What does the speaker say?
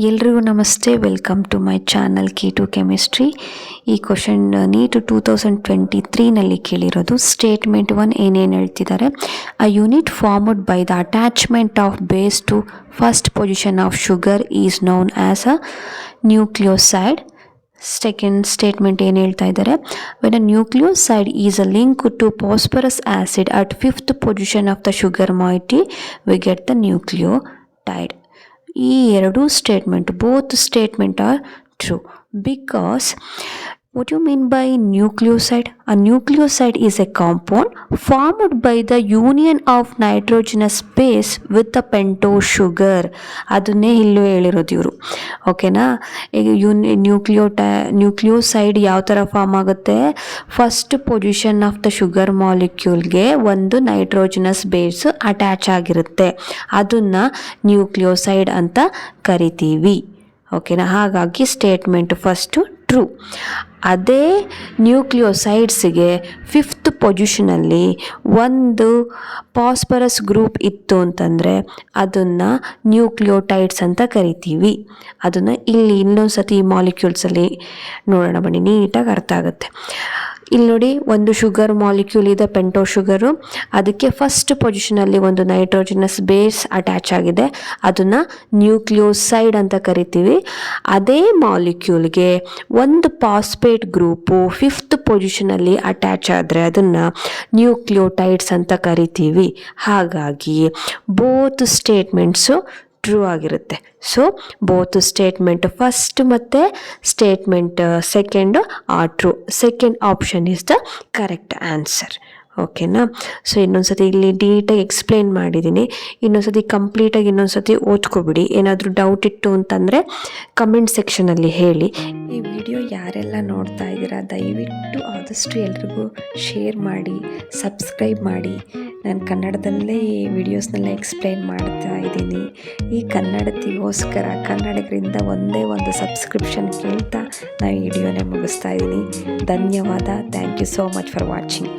ಎಲ್ರಿಗೂ ನಮಸ್ತೆ, welcome to my channel K2 chemistry. ಈ ಕ್ವಶನ್ ನೀಟ್ 2023ನಲ್ಲಿ ಕೇಳಿರೋದು. ಸ್ಟೇಟ್ಮೆಂಟ್ 1 ಏನೇನು ಹೇಳ್ತಿದ್ದಾರೆ, a unit formed by the attachment of base to first position of sugar is known as a nucleoside. Second statement ಏನು ಹೇಳ್ತಾ ಇದ್ದಾರೆ, when a nucleoside is a link to phosphorus acid at fifth position of the sugar moiety we get the nucleotide. ಈ ಎರಡು statement, both statement are true because what you mean by nucleoside? A nucleoside is a compound formed by the union of nitrogenous base with the pentose sugar. ಅದನ್ನೇ ಇಲ್ಲೂ ಹೇಳಿರೋದು ಇವರು. ಓಕೆನಾ? ಈಗ nucleoside ಯಾವ ಥರ ಫಾರ್ಮ್ ಆಗುತ್ತೆ, first position of the sugar ಮಾಲಿಕ್ಯೂಲ್ಗೆ ಒಂದು ನೈಟ್ರೋಜನಸ್ ಬೇಸ್ ಅಟ್ಯಾಚ್ ಆಗಿರುತ್ತೆ, ಅದನ್ನು ನ್ಯೂಕ್ಲಿಯೋಸೈಡ್ ಅಂತ ಕರಿತೀವಿ. ಓಕೆನಾ? ಹಾಗಾಗಿ ಸ್ಟೇಟ್ಮೆಂಟ್ ಫಸ್ಟು ಟ್ರೂ. ಅದೇ ನ್ಯೂಕ್ಲಿಯೋಸೈಡ್ಸ್ಗೆ ಫಿಫ್ತ್ ಪೊಸಿಷನಲ್ಲಿ ಒಂದು ಫಾಸ್ಫರಸ್ ಗ್ರೂಪ್ ಇತ್ತು ಅಂತಂದರೆ ಅದನ್ನು ನ್ಯೂಕ್ಲಿಯೋಟೈಡ್ಸ್ ಅಂತ ಕರಿತೀವಿ. ಅದನ್ನು ಇಲ್ಲಿ ಇನ್ನೊಂದು ಸತಿ ಈ ಮಾಲಿಕ್ಯೂಲ್ಸಲ್ಲಿ ನೋಡೋಣ ಬನ್ನಿ, ನೀಟಾಗಿ ಅರ್ಥ ಆಗುತ್ತೆ. ಇಲ್ಲಿ ನೋಡಿ, ಒಂದು ಶುಗರ್ ಮಾಲಿಕ್ಯೂಲ್ ಇದೆ, ಪೆಂಟೋ ಶುಗರು. ಅದಕ್ಕೆ ಫಸ್ಟ್ ಪೊಸಿಷನಲ್ಲಿ ಒಂದು ನೈಟ್ರೋಜನಸ್ ಬೇಸ್ ಅಟ್ಯಾಚ್ ಆಗಿದೆ, ಅದನ್ನು ನ್ಯೂಕ್ಲಿಯೋಸೈಡ್ ಅಂತ ಕರಿತೀವಿ. ಅದೇ ಮಾಲಿಕ್ಯೂಲ್ಗೆ ಒಂದು ಫಾಸ್ಫೇಟ್ ಗ್ರೂಪು ಫಿಫ್ತ್ ಪೊಸಿಷನಲ್ಲಿ ಅಟ್ಯಾಚ್ ಆದರೆ ಅದನ್ನು ನ್ಯೂಕ್ಲಿಯೋಟೈಡ್ಸ್ ಅಂತ ಕರಿತೀವಿ. ಹಾಗಾಗಿ ಬೋತ್ ಸ್ಟೇಟ್ಮೆಂಟ್ಸು ಟ್ರೂ ಆಗಿರುತ್ತೆ. ಸೊ ಬೋತ್ ಸ್ಟೇಟ್ಮೆಂಟ್ ಫಸ್ಟ್ ಮತ್ತು statement second are true. Second option is the correct answer. ಓಕೆನಾ? ಸೊ ಇನ್ನೊಂದ್ಸತಿ ಇಲ್ಲಿ ನೀಟಾಗಿ ಎಕ್ಸ್ಪ್ಲೇನ್ ಮಾಡಿದ್ದೀನಿ. ಇನ್ನೊಂದ್ಸತಿ ಕಂಪ್ಲೀಟಾಗಿ ಇನ್ನೊಂದ್ಸತಿ ಓದ್ಕೊಬಿಡಿ. ಏನಾದರೂ ಡೌಟ್ ಇತ್ತು ಅಂತಂದರೆ ಕಮೆಂಟ್ ಸೆಕ್ಷನಲ್ಲಿ ಹೇಳಿ. ಈ ವಿಡಿಯೋ ಯಾರೆಲ್ಲ ನೋಡ್ತಾ ಇದ್ದೀರಾ ದಯವಿಟ್ಟು ಆದಷ್ಟು ಎಲ್ರಿಗೂ ಶೇರ್ ಮಾಡಿ, ಸಬ್ಸ್ಕ್ರೈಬ್ ಮಾಡಿ. ನಾನು ಕನ್ನಡದಲ್ಲೇ ಈ ವಿಡಿಯೋಸ್ನೆಲ್ಲ ಎಕ್ಸ್ಪ್ಲೇನ್ ಮಾಡ್ತಾ ಇದ್ದೀನಿ. ಈ ಕನ್ನಡಿಗರಿಂದ ಒಂದೇ ಒಂದು ಸಬ್ಸ್ಕ್ರಿಪ್ಷನ್ ಕೇಳ್ತಾ ನಾನು ಈ ವಿಡಿಯೋನೇ ಮುಗಿಸ್ತಾ ಇದ್ದೀನಿ. ಧನ್ಯವಾದ. Thank you so much for watching.